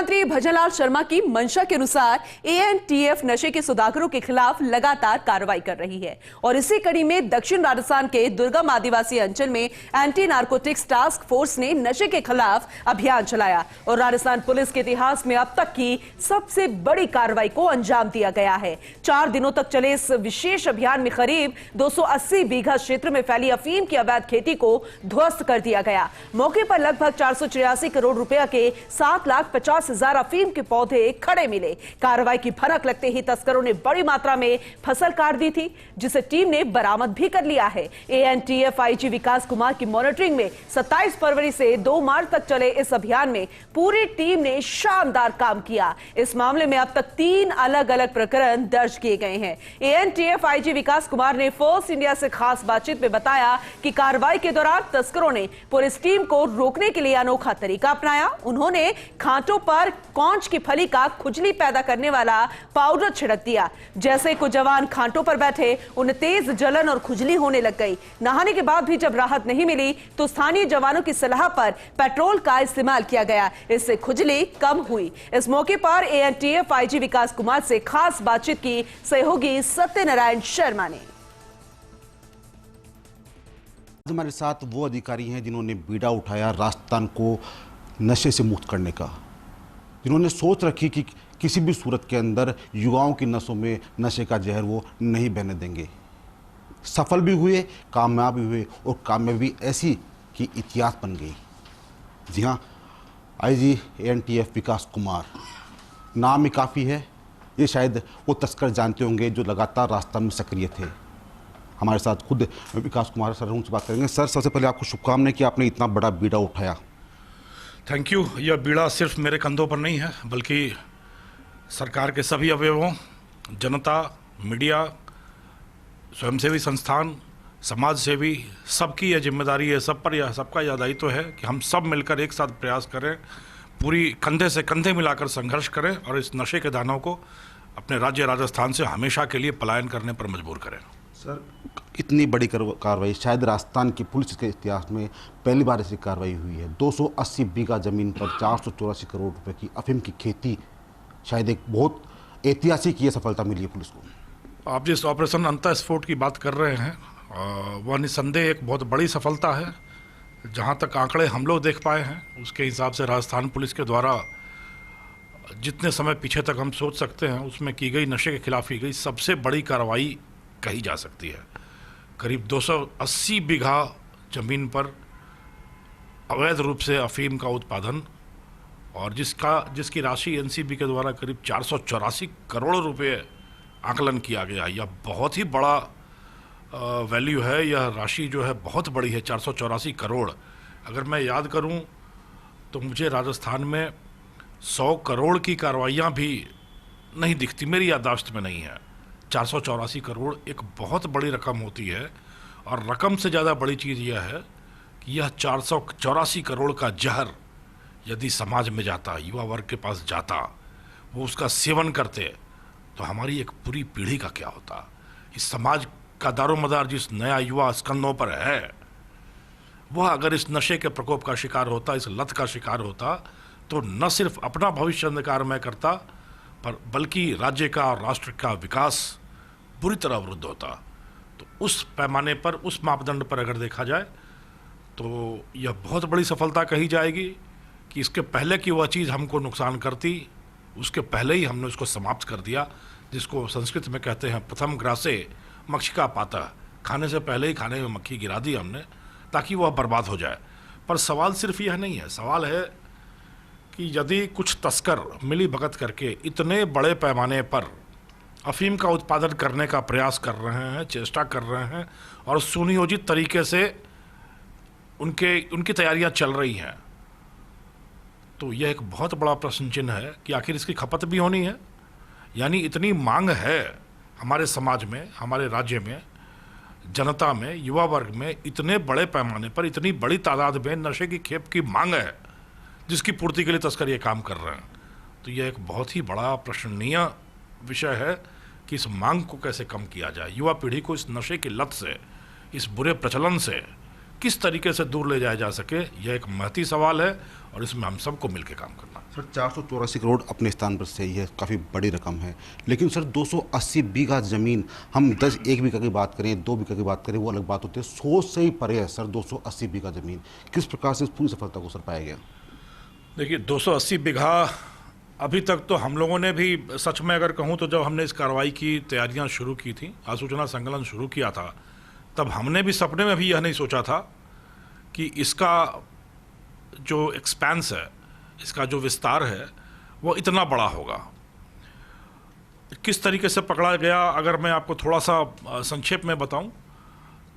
मंत्री भजनलाल शर्मा की मंशा के अनुसार एएनटीएफ नशे के सौदागरों के खिलाफ लगातार कार्रवाई कर रही है और इसी कड़ी में दक्षिण राजस्थान के दुर्गम आदिवासी अंचल में एंटी नारकोटिक्स टास्क फोर्स ने नशे के खिलाफ अभियान चलाया और राजस्थान पुलिस के इतिहास में अब तक की सबसे बड़ी कार्रवाई को अंजाम दिया गया है। 4 दिनों तक चले इस विशेष अभियान में करीब 280 बीघा क्षेत्र में फैली अफीम की अवैध खेती को ध्वस्त कर दिया गया। मौके पर लगभग 483 करोड़ रुपया के 7,50,000 अफीम के पौधे खड़े मिले। कार्रवाई की भनक लगते ही तस्करों ने बड़ी मात्रा में फसल काट दी थी, जिसे टीम ने बरामद भी कर लिया है। एएनटीएफ आईजी विकास कुमार की मॉनिटरिंग में 27 फरवरी से 2 मार्च तक चले इस अभियान में पूरी टीम ने शानदार काम किया। इस मामले में अब तक 3 अलग अलग प्रकरण दर्ज किए गए हैं। एएनटीएफ आईजी विकास कुमार ने फर्स्ट इंडिया से खास बातचीत में बताया कि कार्रवाई के दौरान तस्करों ने पुलिस टीम को रोकने के लिए अनोखा तरीका अपनाया। उन्होंने खांटों पर कौंच की फली का खुजली पैदा करने वाला पाउडर छिड़क दिया। जैसे कुछ जवान खांटों पर बैठे, उन्हें तेज जलन और खुजली होने लग गई। नहाने के बाद भी जब राहत नहीं मिली तो स्थानीय जवानों की सलाह पर पेट्रोल का इस्तेमाल किया गया। इससे खुजली कम हुई। इस मौके पर एएनटीएफ आईजी विकास कुमार से खास बातचीत की सहयोगी सत्यनारायण शर्मा ने। हमारे साथ वो अधिकारी हैं जिन्होंने बीड़ा उठाया राजस्थान को नशे से मुक्त करने का, जिन्होंने सोच रखी कि किसी भी सूरत के अंदर युवाओं की नसों में नशे का जहर वो नहीं बहने देंगे। सफल भी हुए, कामयाब भी हुए और कामयाबी ऐसी कि इतिहास बन गई। जी हाँ, आईजी एएनटीएफ विकास कुमार, नाम ही काफ़ी है। ये शायद वो तस्कर जानते होंगे जो लगातार राजस्थान में सक्रिय थे। हमारे साथ खुद विकास कुमार सर उनसे बात करेंगे। सर, सबसे पहले आपको शुभकामनाएं कि आपने इतना बड़ा बीड़ा उठाया। Thank you. यह बीड़ा सिर्फ मेरे कंधों पर नहीं है, बल्कि सरकार के सभी अवयवों, जनता, मीडिया, स्वयंसेवी संस्थान, समाज सेवी, सबकी यह जिम्मेदारी है। सब पर यह सबका यह दायित्व है कि हम सब मिलकर एक साथ प्रयास करें, पूरी कंधे से कंधे मिलाकर संघर्ष करें और इस नशे के दानों को अपने राज्य राजस्थान से हमेशा के लिए पलायन करने पर मजबूर करें। सर, इतनी बड़ी कार्रवाई शायद राजस्थान की पुलिस के इतिहास में पहली बार ऐसी कार्रवाई हुई है। 280 बीघा जमीन पर 484 करोड़ रुपए की अफीम की खेती, शायद एक बहुत ऐतिहासिक ये सफलता मिली है पुलिस को। आप जिस ऑपरेशन अंतः स्फोट की बात कर रहे हैं वह निस्संदेह एक बहुत बड़ी सफलता है। जहाँ तक आंकड़े हम लोग देख पाए हैं उसके हिसाब से राजस्थान पुलिस के द्वारा जितने समय पीछे तक हम सोच सकते हैं उसमें की गई नशे के खिलाफ की गई सबसे बड़ी कार्रवाई कही जा सकती है। करीब 280 बीघा जमीन पर अवैध रूप से अफीम का उत्पादन और जिसकी राशि एनसीबी के द्वारा करीब 484 करोड़ रुपए आकलन किया गया। यह बहुत ही बड़ा वैल्यू है। यह राशि जो है बहुत बड़ी है, 484 करोड़। अगर मैं याद करूं तो मुझे राजस्थान में 100 करोड़ की कार्रवाइयाँ भी नहीं दिखती, मेरी याददाश्त में नहीं है। 484 करोड़ एक बहुत बड़ी रकम होती है और रकम से ज़्यादा बड़ी चीज़ यह है कि यह 484 करोड़ का जहर यदि समाज में जाता, युवा वर्ग के पास जाता, वो उसका सेवन करते, तो हमारी एक पूरी पीढ़ी का क्या होता। इस समाज का दारोमदार जिस नया युवा स्कंदों पर है, वह अगर इस नशे के प्रकोप का शिकार होता, इस लत का शिकार होता, तो न सिर्फ अपना भविष्य अंधकारमय करता पर बल्कि राज्य का और राष्ट्र का विकास बुरी तरह अवरुद्ध होता। तो उस पैमाने पर, उस मापदंड पर अगर देखा जाए तो यह बहुत बड़ी सफलता कही जाएगी कि इसके पहले की वह चीज़ हमको नुकसान करती, उसके पहले ही हमने उसको समाप्त कर दिया, जिसको संस्कृत में कहते हैं प्रथम ग्रासे मक्षिका पाता। खाने से पहले ही खाने में मक्खी गिरा दी हमने ताकि वह बर्बाद हो जाए। पर सवाल सिर्फ यह नहीं है, सवाल है कि यदि कुछ तस्कर मिली भगत करके इतने बड़े पैमाने पर अफीम का उत्पादन करने का प्रयास कर रहे हैं, चेष्टा कर रहे हैं और सुनियोजित तरीके से उनकी तैयारियां चल रही हैं, तो यह एक बहुत बड़ा प्रश्न चिन्ह है कि आखिर इसकी खपत भी होनी है। यानी इतनी मांग है हमारे समाज में, हमारे राज्य में, जनता में, युवा वर्ग में, इतने बड़े पैमाने पर, इतनी बड़ी तादाद में नशे की खेप की मांग है जिसकी पूर्ति के लिए तस्कर ये काम कर रहे हैं। तो यह एक बहुत ही बड़ा प्रश्ननीय विषय है कि इस मांग को कैसे कम किया जाए, युवा पीढ़ी को इस नशे की लत से, इस बुरे प्रचलन से किस तरीके से दूर ले जाया जा सके। यह एक महती सवाल है और इसमें हम सबको मिलकर काम करना। सर 484 करोड़ अपने स्थान पर सही है, काफ़ी बड़ी रकम है, लेकिन सर 280 बीघा ज़मीन, हम 1 बीघा की बात करें, 2 बीघा की बात करें, वो अलग बात होती है, सोच से ही परे है सर 280 बीघा ज़मीन। किस प्रकार से इस पूरी सफलता को सर पाया गया? देखिए 280 बीघा अभी तक तो हम लोगों ने भी, सच में अगर कहूँ तो जब हमने इस कार्रवाई की तैयारियां शुरू की थी, आसूचना संकलन शुरू किया था, तब हमने भी सपने में भी यह नहीं सोचा था कि इसका जो एक्सपेंस है, इसका जो विस्तार है वो इतना बड़ा होगा। किस तरीके से पकड़ा गया, अगर मैं आपको थोड़ा सा संक्षेप में बताऊं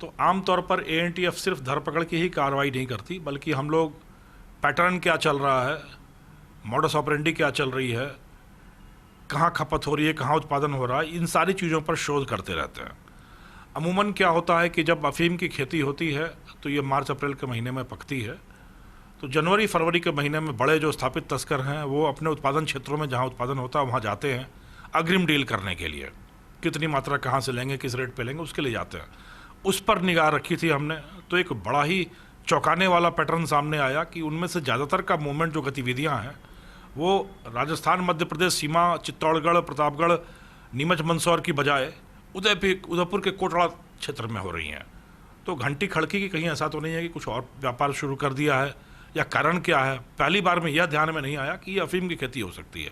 तो आमतौर पर एएनटीएफ सिर्फ धरपकड़ की ही कार्रवाई नहीं करती, बल्कि हम लोग पैटर्न क्या चल रहा है, मॉडस ऑपरेंडी क्या चल रही है, कहाँ खपत हो रही है, कहाँ उत्पादन हो रहा है, इन सारी चीज़ों पर शोध करते रहते हैं। अमूमन क्या होता है कि जब अफीम की खेती होती है तो ये मार्च अप्रैल के महीने में पकती है, तो जनवरी फरवरी के महीने में बड़े जो स्थापित तस्कर हैं वो अपने उत्पादन क्षेत्रों में जहाँ उत्पादन होता है वहाँ जाते हैं अग्रिम डील करने के लिए, कितनी मात्रा कहाँ से लेंगे, किस रेट पे लेंगे, उसके लिए जाते हैं। उस पर निगाह रखी थी हमने, तो एक बड़ा ही चौंकाने वाला पैटर्न सामने आया कि उनमें से ज़्यादातर का मूवमेंट, जो गतिविधियाँ हैं, वो राजस्थान मध्य प्रदेश सीमा, चित्तौड़गढ़, प्रतापगढ़, नीमच मंदसौर की बजाय उदयपुर के कोटड़ा क्षेत्र में हो रही हैं। तो घंटी खड़की की कहीं ऐसा तो नहीं है कि कुछ और व्यापार शुरू कर दिया है, या कारण क्या है। पहली बार में यह ध्यान में नहीं आया कि ये अफीम की खेती हो सकती है।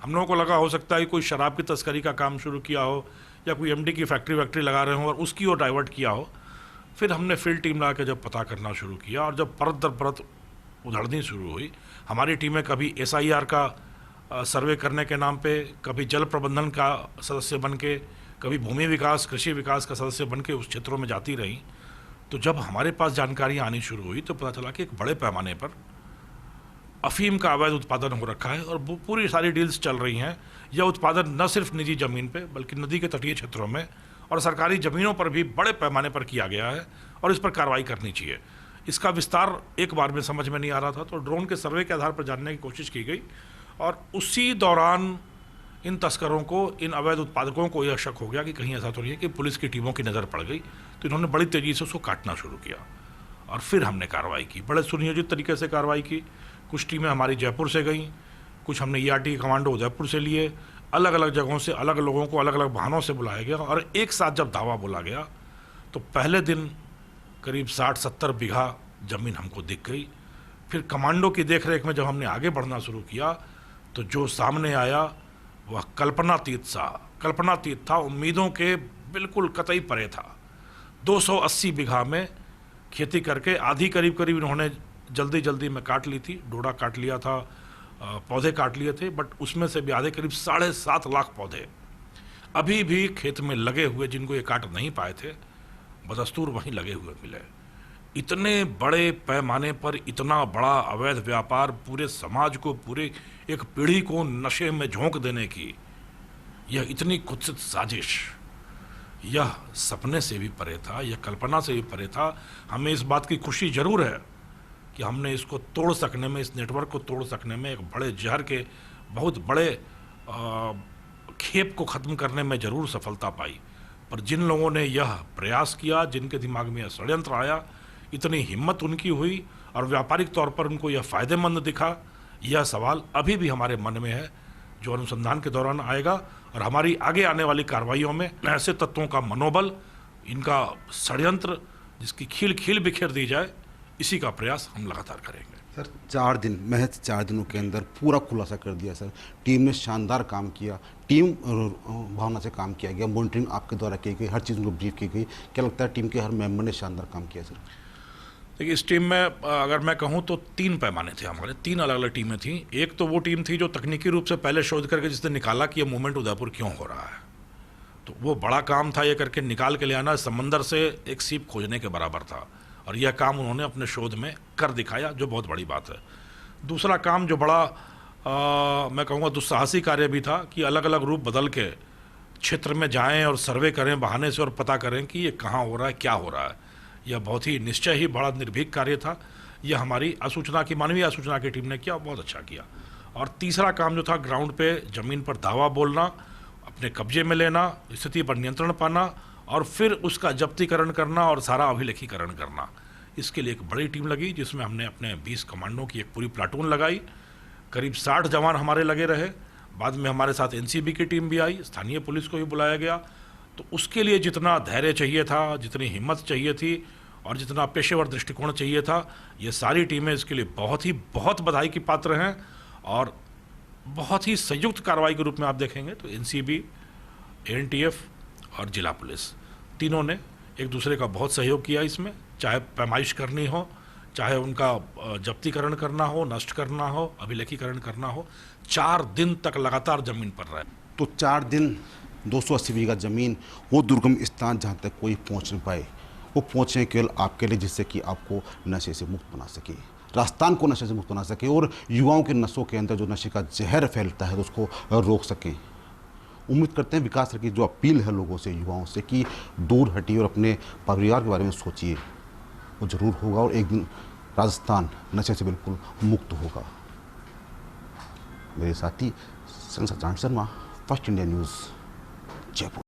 हम लोगों को लगा हो सकता है कि कोई शराब की तस्करी का काम शुरू किया हो, या कोई एमडी की फैक्ट्री लगा रहे हो और उसकी ओर डाइवर्ट किया हो। फिर हमने फील्ड टीम ला के जब पता करना शुरू किया और जब परत दर परत उधड़नी शुरू हुई, हमारी टीमें कभी SIR का सर्वे करने के नाम पे, कभी जल प्रबंधन का सदस्य बन के, कभी भूमि विकास, कृषि विकास का सदस्य बन के उस क्षेत्रों में जाती रहीं। तो जब हमारे पास जानकारियाँ आनी शुरू हुई तो पता चला कि एक बड़े पैमाने पर अफीम का अवैध उत्पादन हो रखा है और वो पूरी सारी डील्स चल रही हैं। यह उत्पादन न सिर्फ निजी ज़मीन पे बल्कि नदी के तटीय क्षेत्रों में और सरकारी ज़मीनों पर भी बड़े पैमाने पर किया गया है और इस पर कार्रवाई करनी चाहिए। इसका विस्तार एक बार में समझ में नहीं आ रहा था, तो ड्रोन के सर्वे के आधार पर जानने की कोशिश की गई और उसी दौरान इन तस्करों को, इन अवैध उत्पादकों को यह शक हो गया कि कहीं ऐसा तो नहीं है कि पुलिस की टीमों की नज़र पड़ गई। तो इन्होंने बड़ी तेज़ी से उसको काटना शुरू किया और फिर हमने कार्रवाई की, बड़े सुनियोजित तरीके से कार्रवाई की। कुछ टीमें हमारी जयपुर से गईं, कुछ हमने ERT कमांडो उदयपुर से लिए, अलग अलग जगहों से अलग लोगों को अलग अलग बहानों से बुलाया गया और एक साथ जब दावा बोला गया तो पहले दिन करीब 60-70 बीघा ज़मीन हमको दिख गई। फिर कमांडो की देखरेख में जब हमने आगे बढ़ना शुरू किया तो जो सामने आया वह कल्पनातीत था, उम्मीदों के बिल्कुल कतई परे था। 280 बीघा में खेती करके आधी करीब इन्होंने जल्दी में काट ली थी, डोडा काट लिया था, पौधे काट लिए थे, बट उसमें से भी आधे करीब 7.5 लाख पौधे अभी भी खेत में लगे हुए, जिनको ये काट नहीं पाए थे, बदस्तूर वहीं लगे हुए मिले। इतने बड़े पैमाने पर इतना बड़ा अवैध व्यापार, पूरे समाज को, पूरे एक पीढ़ी को नशे में झोंक देने की यह इतनी कुत्सित साजिश, यह सपने से भी परे था, यह कल्पना से भी परे था। हमें इस बात की खुशी जरूर है कि हमने इसको तोड़ सकने में, इस नेटवर्क को तोड़ सकने में, एक बड़े जहर के बहुत बड़े खेप को ख़त्म करने में ज़रूर सफलता पाई। पर जिन लोगों ने यह प्रयास किया, जिनके दिमाग में यह षड्यंत्र आया, इतनी हिम्मत उनकी हुई और व्यापारिक तौर पर उनको यह फ़ायदेमंद दिखा, यह सवाल अभी भी हमारे मन में है, जो अनुसंधान के दौरान आएगा और हमारी आगे आने वाली कार्रवाइयों में ऐसे तत्वों का मनोबल, इनका षड्यंत्र, जिसकी खील बिखेर दी जाए, इसी का प्रयास हम लगातार करेंगे। सर 4 दिन, महज 4 दिनों के अंदर पूरा खुलासा कर दिया सर। टीम ने शानदार काम किया, टीम भावना से काम किया गया, मॉनिटरिंग आपके द्वारा की गई, हर चीज़ को ब्रीफ की गई। क्या लगता है टीम के हर मेंबर ने शानदार काम किया सर? देखिए इस टीम में अगर मैं कहूँ तो 3 पैमाने थे हमारे, 3 अलग अलग टीमें थीं। एक तो वो टीम थी जो तकनीकी रूप से पहले शोध करके जिसने निकाला कि ये मूवमेंट उदयपुर क्यों हो रहा है, तो वो बड़ा काम था ये करके निकाल के ले आना, समंदर से एक सीप खोजने के बराबर था और यह काम उन्होंने अपने शोध में कर दिखाया, जो बहुत बड़ी बात है। दूसरा काम जो बड़ा मैं कहूँगा दुस्साहसी कार्य भी था कि अलग अलग रूप बदल के क्षेत्र में जाएं और सर्वे करें बहाने से और पता करें कि ये कहाँ हो रहा है, क्या हो रहा है। यह बहुत ही निश्चय ही बड़ा निर्भीक कार्य था। यह हमारी मानवीय आसूचना की टीम ने किया, बहुत अच्छा किया। और तीसरा काम जो था, ग्राउंड पे ज़मीन पर दावा बोलना, अपने कब्जे में लेना, स्थिति पर नियंत्रण पाना और फिर उसका जब्तीकरण करना और सारा अभिलेखीकरण करना, इसके लिए एक बड़ी टीम लगी जिसमें हमने अपने 20 कमांडों की एक पूरी प्लाटून लगाई। करीब 60 जवान हमारे लगे रहे। बाद में हमारे साथ एनसीबी की टीम भी आई, स्थानीय पुलिस को भी बुलाया गया। तो उसके लिए जितना धैर्य चाहिए था, जितनी हिम्मत चाहिए थी और जितना पेशेवर दृष्टिकोण चाहिए था, ये सारी टीमें इसके लिए बहुत बधाई की पात्र हैं। और बहुत ही संयुक्त कार्रवाई के रूप में आप देखेंगे तो एनसीबी, एएनटीएफ और जिला पुलिस तीनों ने एक दूसरे का बहुत सहयोग किया इसमें। चाहे पैमाइश करनी हो, चाहे उनका जब्तीकरण करना हो, नष्ट करना हो, अभिलेखीकरण करना हो, 4 दिन तक लगातार जमीन पर रहे। तो 4 दिन 280 बीघा ज़मीन, वो दुर्गम स्थान जहाँ तक कोई पहुँच नहीं पाए, वो पहुँचे केवल आपके लिए, जिससे कि आपको नशे से मुक्त बना सके, राजस्थान को नशे से मुक्त बना सके और युवाओं के नसों के अंदर जो नशे का जहर फैलता है तो उसको रोक सकें। उम्मीद करते हैं विकास सर की जो अपील है लोगों से, युवाओं से कि दूर हटिए और अपने परिवार के बारे में सोचिए, वो ज़रूर होगा और एक दिन राजस्थान नशे से बिल्कुल मुक्त होगा। मेरे साथी संसद Sharma, first India news, Jaipur.